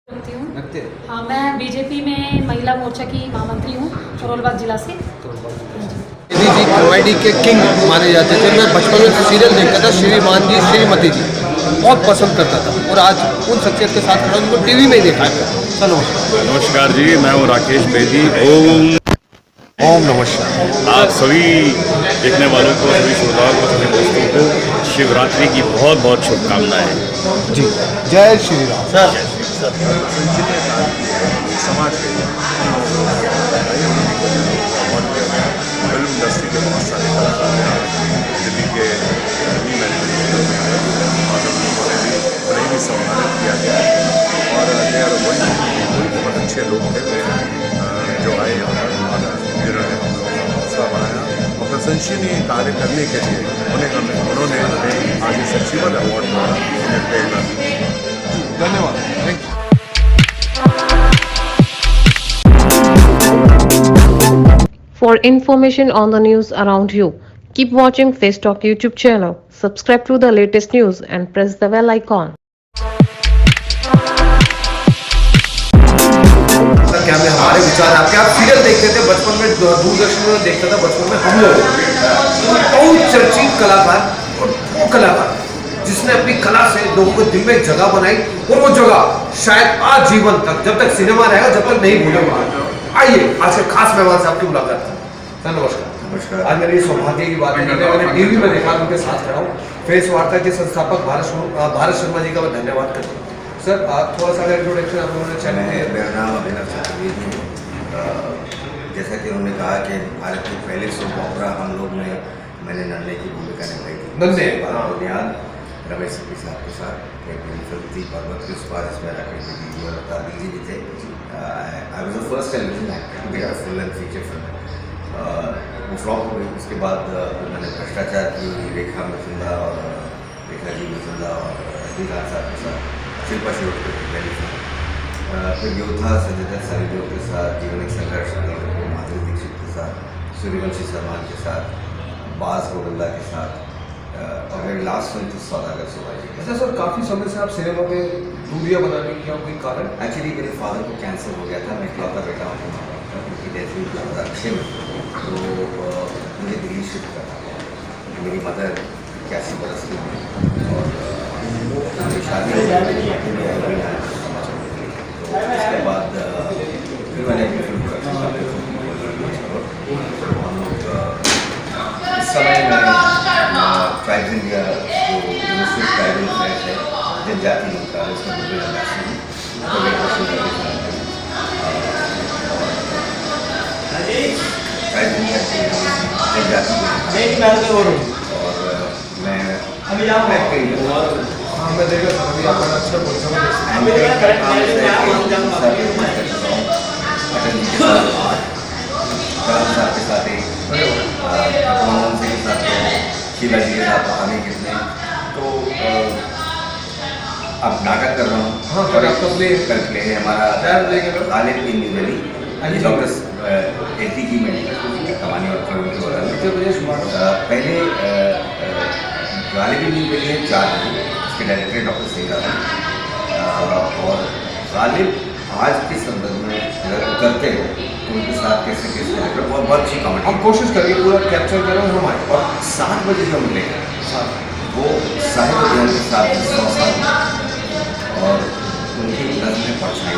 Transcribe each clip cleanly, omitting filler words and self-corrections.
रखती हूँ। रखते हैं। हाँ, मैं बीजेपी में महिला मोर्चा की महामंत्री हूँ करोलबाग जिला से। दीदी जी कॉमेडी के किंग माने जाते थे। मैं बचपन में सीरियल देखता था, श्रीमान जी श्रीमती जी बहुत पसंद करता था और आज उन शख्सियत के साथ खड़ा उनको टीवी में ही देखा है। सर नमस्कार। नमस्कार जी, मैं हूँ राकेश बेदी। ओम नमस्कार। आप सभी देखने वालों को, सभी श्रोताओं को, सभी दोस्तों को शिवरात्रि की बहुत बहुत शुभकामनाएं। जी जय श्री राम। सर समाज के फिल्म इंडस्ट्री के बहुत सारे कलाकार हैं दिल्ली के न्यू मैनेजमेंट में आए और उन्होंने भी बड़े ही सम्मानित किया गया और दे आर बहुत अच्छे लोग थे जो आए यहाँ पर और जिन्होंने हम लोगों का हौसला बढ़ाया और प्रशंसनीय कार्य करने के लिए उन्होंने हमें आज इस अचीवमेंट अवार्ड द्वारा उन्हें प्रेरणा दी। धन्यवाद। Thank you. For information on the news around you, keep watching Face Talk YouTube channel. Subscribe to the latest news and press the bell icon. क्या में हमारे विचार आपके आप सीरियल देखते थे बचपन में, दूरदर्शन में देखता था बचपन में हम लोग। बहुत चर्चित कलाकार और वो कलाकार जिसने अपनी कला से लोगों के दिल में एक जगह बनाई और वो जगह शायद आजीवन तक, जब तक सिनेमा रहेगा, जब तक नहीं भूलेगा। आइए आज के खास मेहमान से आपकी मुलाकात है। सर नमस्कार। नमस्कार। आज मेरी सौभाग्य की बात है, मैंने टीवी में देखा, उनके साथ खड़ा हूँ। फेस वार्ता के संस्थापक भारत शर्मा जी का मैं धन्यवाद करता हूँ। सर आप थोड़ा सा इंट्रोडक्शन आप लोगों ने चैनल में। मेरा नाम अभिनव चतुर्वेदी है। जैसा कि उन्होंने कहा कि भारत की पहली सोप ऑपरा हम लोग में मैंने नन्हे की भूमिका निभाई थी। नन्हे बुनियाद रमेश सिप्पी साहब के साथ एक फिल्म थी पर्वत के उस पार, इसमें राकेश जी और तारी जी भी थे। I was the first television actor to get a full and feature film. वो फ्लॉप हो गई। उसके बाद मैंने भ्रष्टाचार की, रेखा मिथिंदा और रेखा जी मिथिंदा और रजनीकांत साहब के साथ शिल्पा शेट्टी की पहली फिल्म। फिर योद्धा संजय दत्त सरिदेव के साथ, जीवन एक संघर्ष, माधुरी दीक्षित के साथ, सूर्यवंशी सलमान के साथ, बाज गोविंदा के साथ और मेरी लास्ट फिल्म थी सौदागर शिवाजी। अच्छा सर, काफ़ी समय से आप सिनेमा में दूरियां बनाने की कोई कारण? एक्चुअली मेरे फादर को कैंसर हो गया था। मैं इकलौता बेटा हूँ माँ बाप का, उनकी डेथ हुई 2006 में। तो मुझे दिल्ली शिफ्ट करना पड़ा। मेरी मदर 81 बरस की थी और मेरी शादी हो गई। तो उसके बाद फिर मैंने अपनी फिल्म कर हम लोग इस समय मैं ट्राइब्स इंडिया जो यूनिवर्सिटी ट्राइबल अफेयर्स है, जनजाति लोग का, उसमें मुझे एम्बेसडर हूँ। ट्राइब्स इंडिया के जनजाति और मैं हाँ मैं देखा था अभी आप बड़ा अच्छा बोल रहे साहब के साथ एक मोहन सिंह के साथ, शीला जी के साथ आने कितने। तो अब नाटक कर रहा हूँ। हाँ कल आपका प्ले है हमारा गालिब इन न्यू दिल्ली, डॉक्टर एटी की मेडिकल कमानी और पहले गालिब इन न्यू दिल्ली है 4 दिन। उसके डायरेक्टर डॉक्टर सही और गालिब आज के संदर्भ में अगर करते हो तो उनके साथ कैसे कैसे बहुत अच्छी कॉमेडी हम कोशिश करेंगे पूरा कैप्चर करें हम आए। और 7 बजे जो मिलेगा वो साहिब अध्ययन के साथ 100 साल और उनकी नज़में परछाई।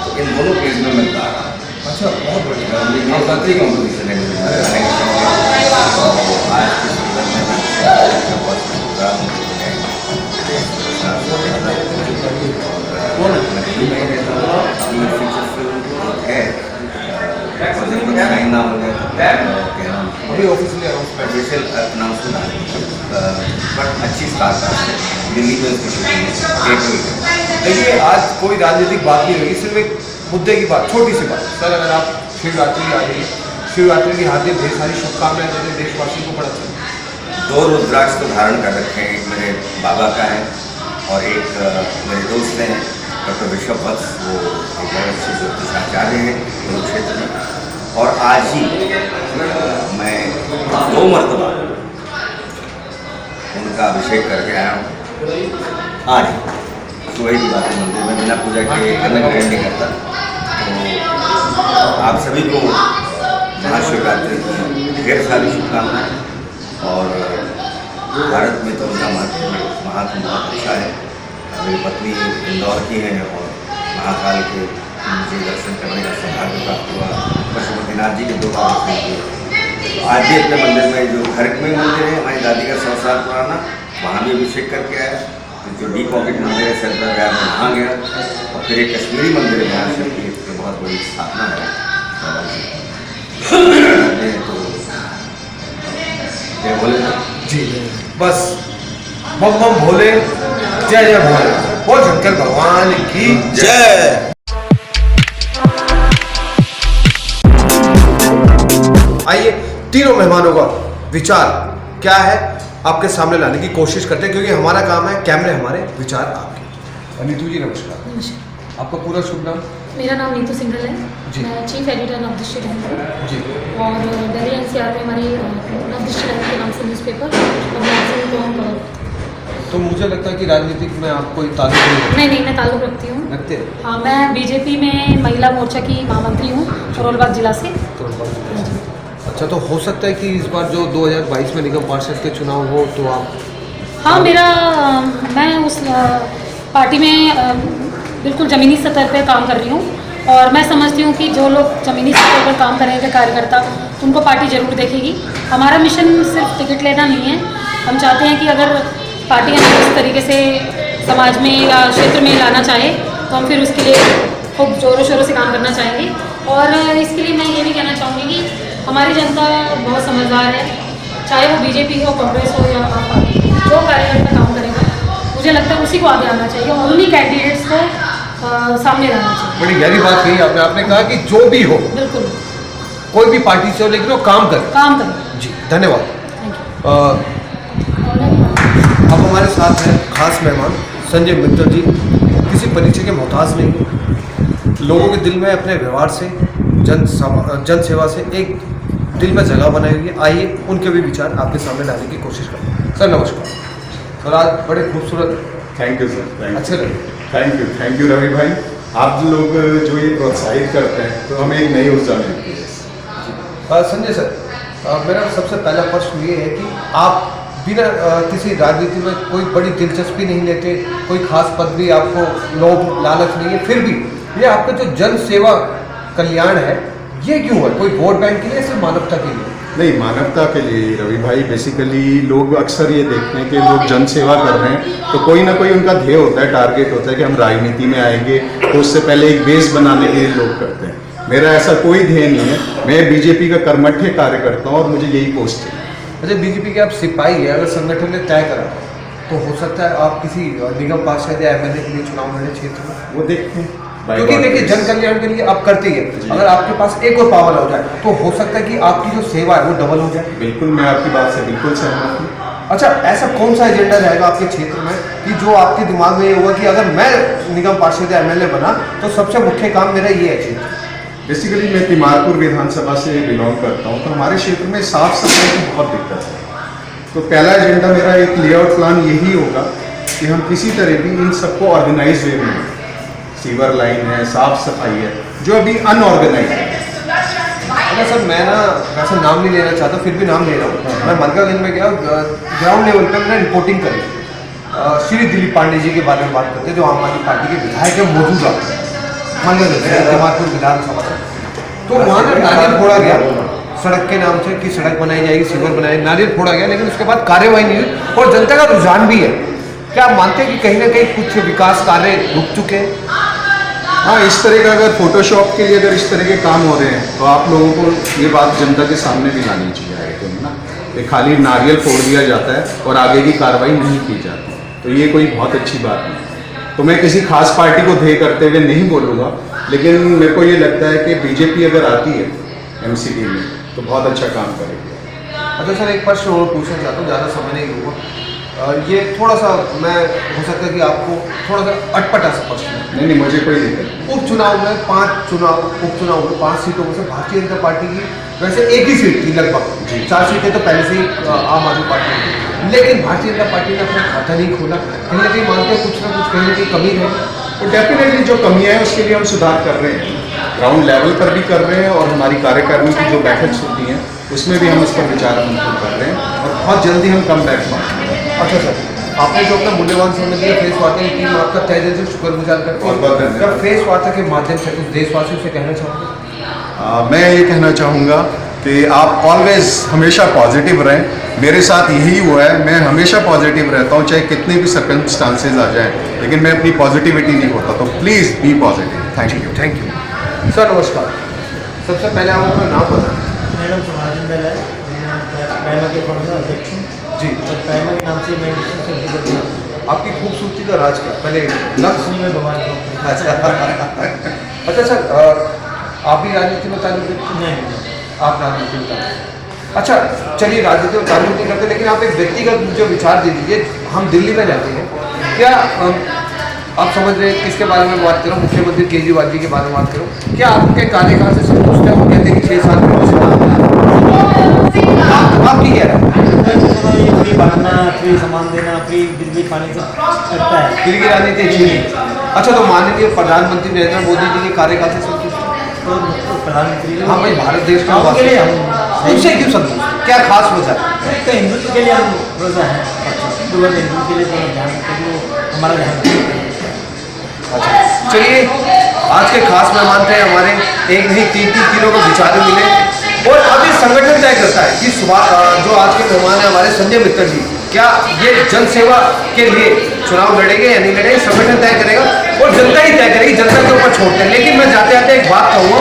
तो इन दोनों केस में मैं गा रहा हूँ। अच्छा बहुत बढ़िया। मेरी खतरी कॉम्पिटिशन है गाने के शौक है। आज के संदर्भ में बहुत प्रोग्राम बट अच्छी स्टार्ट दिल्ली में उसकी शूटिंग है। देखिए आज कोई राजनीतिक बात नहीं होगी, सिर्फ एक मुद्दे की बात, छोटी सी बात। सर अगर आप शिवरात्रि आ रही है, शिवरात्रि की हार्दिक ढेर सारी शुभकामनाएं देते देशवासी को बड़ा चाहिए। 2 रुद्राक्ष तो धारण कर रखे हैं। एक मेरे बाबा का है और एक मेरे दोस्त हैं डॉक्टर विश्व वत्स, वो एक बहुत अच्छे ज्योतिषाचार्य हैं कुरुक्षेत्र में। और आज ही मैं 2 मरतबा उनका अभिषेक करके आया हूँ। आज सुबह की बात है, मंदिर में बिना पूजा के करना ग्रहण नहीं करता। तो आप सभी को महाशिवरात्रि की ढेर सारी शुभकामनाएं। और भारत में तो उनका महात्मा बहुत अच्छा है। मेरी पत्नी इंदौर की हैं और महाकाल के मुझे दर्शन करने का सौभाग्य प्राप्त हुआ। पशुपतिनाथ जी के 2 बार दर्शन किए। आज भी अपने मंदिर में, जो घर में मंदिर है हमारी दादी का 100 साल पुराना, वहाँ भी अभिषेक करके आया। तो जो डी पॉकेट मंदिर है सेंट्रल गया, मैं वहाँ गया। और फिर एक कश्मीरी मंदिर है जहाँ शिव की बहुत बड़ी स्थापना है। तो जय भोलेनाथ जी, बस बम बम भोले, जय जय भोले, बोल शंकर भगवान की जय। आइए तीनों मेहमानों का विचार क्या है आपके सामने लाने की कोशिश करते हैं, क्योंकि हमारा काम है कैमरे हमारे, विचार आपके। नीतू जी नमस्कार। नमस्कार, आपका पूरा शुभ नाम? मेरा नाम नीतू सिंघल है। जी। मैं चीफ एडिटर नवदृष्टि टाइम्स हूँ जी। और दिल्ली एनसीआर में हमारी नवदृष्टि टाइम्स के नाम से न्यूज़पेपर और मैगजीन को हम कवर। तो मुझे लगता है कि राजनीतिक में आप कोई ताल्लुक नहीं, मैं ताल्लुक़ रखती हूँ। रखते हैं? हाँ, मैं बीजेपी में महिला मोर्चा की महामंत्री हूँ, करोलबाग जिला से। अच्छा, तो हो सकता है कि इस बार जो 2022 में निगम पार्षद के चुनाव हो तो आप? हाँ, मैं उस पार्टी में बिल्कुल ज़मीनी स्तर पर काम कर रही हूँ और मैं समझती हूँ कि जो लोग ज़मीनी स्तर पर काम करेंगे कार्यकर्ता, तो उनको पार्टी ज़रूर देखेगी। हमारा मिशन सिर्फ टिकट लेना नहीं है। हम चाहते हैं कि अगर पार्टी हमें इस तरीके से समाज में या क्षेत्र में लाना चाहे तो हम फिर उसके लिए खूब ज़ोरों शोरों से काम करना चाहेंगे। और इसके लिए मैं ये भी कहना चाहूँगी कि हमारी जनता बहुत समझदार है, चाहे वो बीजेपी हो, कांग्रेस हो या आप पार्टी, जो कार्यकर्ता काम करेगा मुझे लगता है उसी को आगे आना चाहिए और उन्हीं कैंडिडेट्स को सामने लाना चाहिए। बड़ी गहरी बात कही आपने कहा कि जो भी हो, बिल्कुल, कोई भी पार्टी से हो, लेकिन वो काम करे। जी, धन्यवाद। Thank you. अब हमारे साथ हैं खास मेहमान संजय मित्तल जी। किसी परिचय के मोहताज नहीं, लोगों के दिल में अपने व्यवहार से, जन सेवा से एक दिल में जगह बनाई हुई है। आइए उनके भी विचार आपके सामने लाने की कोशिश करते हैं। सर नमस्कार। सर आज बड़े खूबसूरत, थैंक यू सर, अच्छे लगे। थैंक यू रवि भाई। आप लोग जो ये प्रोत्साहित करते हैं तो हमें एक नई ऊर्जा मिलती है। संजय सर, मेरा सबसे पहला प्रश्न ये है कि आप बिना किसी राजनीति में कोई बड़ी दिलचस्पी नहीं लेते, कोई खास पद भी आपको लोभ लालच नहीं है, फिर भी ये आपका जो जन सेवा कल्याण है ये क्यों है? कोई वोट बैंक के लिए, सिर्फ मानवता के लिए? नहीं, मानवता के लिए रवि भाई। बेसिकली लोग अक्सर ये देखते हैं कि लोग जन सेवा कर रहे हैं तो कोई ना कोई उनका ध्येय होता है, टारगेट होता है कि हम राजनीति में आएंगे, तो उससे पहले एक बेस बनाने के लिए लोग करते हैं। मेरा ऐसा कोई ध्येय नहीं है। मैं बीजेपी का कर्मठ कार्यकर्ता हूँ और मुझे यही पोस्ट है। अच्छा, बीजेपी के आप सिपाही है, अगर संगठन ने तय करा तो हो सकता है आप किसी निगम पार्षद या एमएलए के लिए चुनाव लड़े क्षेत्र में? वो देखते हैं, क्योंकि देखिए जन कल्याण के लिए आप करते ही हैं। अगर आपके पास एक और पावर हो जाए तो हो सकता है कि आपकी जो सेवा है वो डबल हो जाए। बिल्कुल, मैं आपकी बात से बिल्कुल सहमत हूँ। अच्छा, ऐसा कौन सा एजेंडा रहेगा आपके क्षेत्र में कि जो आपके दिमाग में ये होगा कि अगर मैं निगम पार्षद या एमएलए बना तो सबसे मुख्य काम मेरा ये है क्षेत्र? बेसिकली मैं तिमारपुर विधानसभा से बिलोंग करता हूँ, तो हमारे क्षेत्र में साफ सफाई की बहुत दिक्कत है। तो पहला एजेंडा मेरा एक लेआउट प्लान यही होगा कि हम किसी तरह भी इन सबको ऑर्गेनाइज वे में, सीवर लाइन है, साफ सफाई है, जो अभी अनऑर्गेनाइज है। अच्छा सर, मैं ना वैसे नाम नहीं लेना चाहता, फिर भी नाम ले रहा हूँ। मैं मलकागंज में गया, ग्राउंड लेवल पर मैंने रिपोर्टिंग करी। श्री दिलीप पांडे जी के बारे में बात करते हैं, जो आम आदमी पार्टी के विधायक है मौजूदा तिमारपुर विधानसभा। तो वहाँ ना नारियल फोड़ा गया सड़क के नाम से कि सड़क बनाई जाएगी, सीवर बनाएगी, नारियल फोड़ा गया, लेकिन उसके बाद कार्यवाही नहीं हुई और जनता का रुझान भी है। क्या आप मानते हैं कि कहीं ना कहीं कुछ विकास कार्य रुक चुके हैं? हाँ, इस तरह का अगर फोटोशॉप के लिए अगर इस तरह के काम हो रहे हैं तो आप लोगों को ये बात जनता के सामने भी लानी चाहिए कि ना, कि खाली नारियल फोड़ दिया जाता है और आगे की कार्रवाई नहीं की जाती, तो ये कोई बहुत अच्छी बात नहीं। तो मैं किसी खास पार्टी को ध्येय करते हुए नहीं बोलूँगा, लेकिन मेरे को ये लगता है कि बीजेपी अगर आती है एमसीडी में तो बहुत अच्छा काम करेगी। अच्छा सर, एक प्रश्न और पूछना चाहता हूँ, ज़्यादा समय नहीं होगा। ये थोड़ा सा मैं हो सकता है कि आपको थोड़ा सा अटपटा सा प्रश्न है। नहीं मुझे कोई दिक्कत उपचुनाव में 5 उपचुनाव में 5 सीटों में से भारतीय जनता पार्टी की वैसे एक ही सीट थी लगभग, 4 सीटें तो पहले से ही आम आदमी पार्टी की, लेकिन भारतीय जनता पार्टी ने अपना खाता नहीं खोला। कहीं ना कहीं मानते हैं कुछ ना कुछ कहीं ना कहीं कमी है। तो डेफिनेटली जो कमियां हैं उसके लिए हम सुधार कर रहे हैं, ग्राउंड लेवल पर भी कर रहे हैं और हमारी कार्यकारिणी की जो बैठक होती हैं उसमें भी हम इस पर विचार मंथन कर रहे हैं और बहुत जल्दी हम कम बैक पाएंगे। अच्छा सर, आपने जो अपना मूल्यवान समय दिया फेस वार्ता की टीम आपका तहे दिल से शुक्रगुजार करती बहुत बहुत है। धन्यवाद। जब फेस वार्ता के माध्यम से कुछ देशवासियों से कहना चाहूँगा। मैं ये कहना चाहूँगा कि आप ऑलवेज हमेशा पॉजिटिव रहें। मेरे साथ यही हुआ है, मैं हमेशा पॉजिटिव रहता हूँ चाहे कितने भी सर्कमस्टांसेज आ जाएं, लेकिन मैं अपनी पॉजिटिविटी नहीं खोता। तो please be positive. Thank you sir. नमस्कार। सबसे पहले आप अपना नाम बताएं। मेरा नाम सुभाष है, पैमा के फंड अध्यक्ष हूँ जी। और पैमा के नाम से मैं डिस्ट्रिक्ट करती हूँ। आपकी खूबसूरती का राज क्या पहले लक्ष्य? में भगवान को अच्छा सर, आप भी राजनीति में ताल्लुक रखते हैं? नहीं आप राजनीति में ताल्लुक। अच्छा चलिए, राजनीति में ताल्लुक नहीं करते, लेकिन आप एक व्यक्तिगत जो विचार दे दीजिए। हम दिल्ली में जाते हैं, क्या आप समझ रहे हैं किसके बारे में बात करूँ? मुख्यमंत्री केजरीवाल जी के बारे में बात करूँ। क्या आपके कार्यकाल से संतुष्ट है? वो कहते हैं कि 6 साल आपकी क्या है? ये फ्री बांटना, फ्री सामान देना, फ्री बिजली पानी से करता है। दिल्ली की राजनीति अच्छी है। अच्छा, तो माननीय प्रधानमंत्री नरेंद्र मोदी जी के कार्यकाल से संतुष्ट है? तो प्रधानमंत्री हाँ भाई, भारत देश का के लिए उनसे क्यों संतुष्ट? क्या खास वजह है? तो हिंदुत्व के लिए हम रोजा है, हिंदुत्व के लिए थोड़ा ध्यान रखते हैं, वो हमारा ध्यान। अच्छा चलिए, आज के खास मेहमान थे हमारे। एक नहीं 3 तीनों को विचार मिले और अभी संगठन तय करता है कि जो आज के मेहमान है हमारे संजय मित्तल जी, क्या ये जन सेवा के लिए चुनाव लड़ेंगे या नहीं लड़ेंगे, संगठन तय करेगा और जनता ही तय करेगी, जनता के ऊपर छोड़ते हैं। लेकिन मैं जाते जाते एक बात कहूँगा,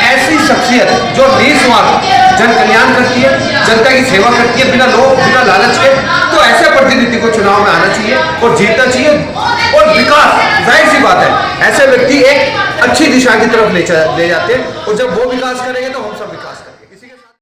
ऐसी शख्सियत जो निस्वार्थ जन कल्याण करती है, जनता की सेवा करती है, बिना लोभ बिना लालच के, तो ऐसे प्रतिनिधि को चुनाव में आना चाहिए और जीतना चाहिए। और विकास, जाहिर सी बात है, ऐसे व्यक्ति एक अच्छी दिशा की तरफ ले जाते हैं और जब वो विकास करेंगे तो हम सब विकास करेंगे।